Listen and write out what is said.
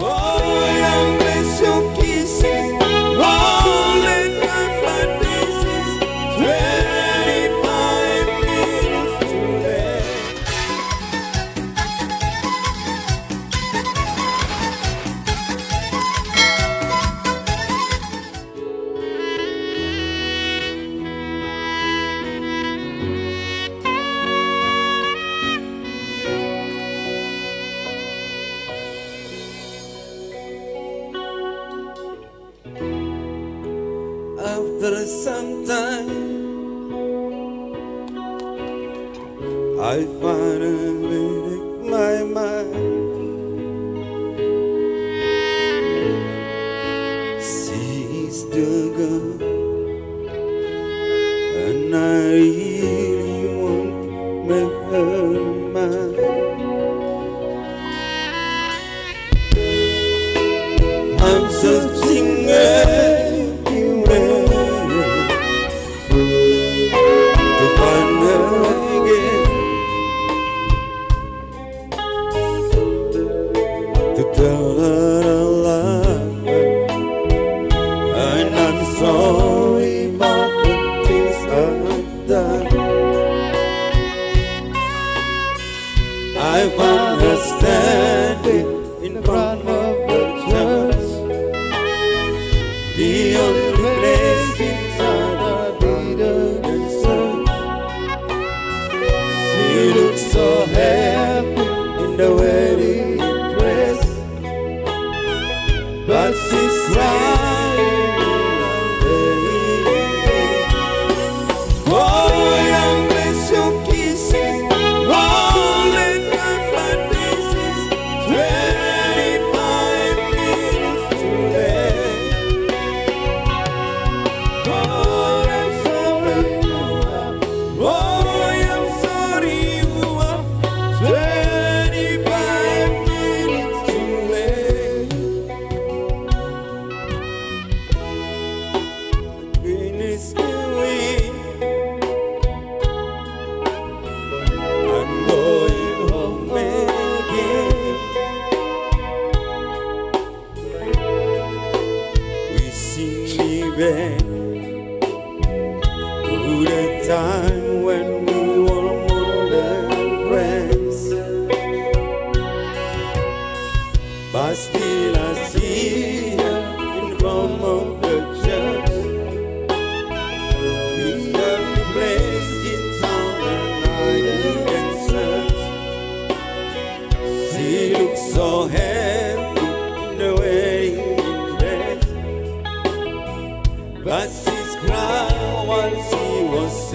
After some time, I finally make my mind. She's the girl, and I really want to make her mine. I'm searching everywhere to find her again, to tell her I love her, and I'm sorry about the things I've done. I found her standing in front of the church, the only place inside a bitter desert. She looks so happy in the wedding dress, but she's crying away. Oh, I miss your kisses, rolling my pieces, 25 minutes too late. Oh, I'm sorry you are. Oh, I'm sorry you are. 25 minutes too late. The green is green. I'm going home again. We see back to the time when we were more than friends, but still I see her in front of the church, the only place in town and I didn't search. She looks so happy in the wedding dress, but she's crying while she was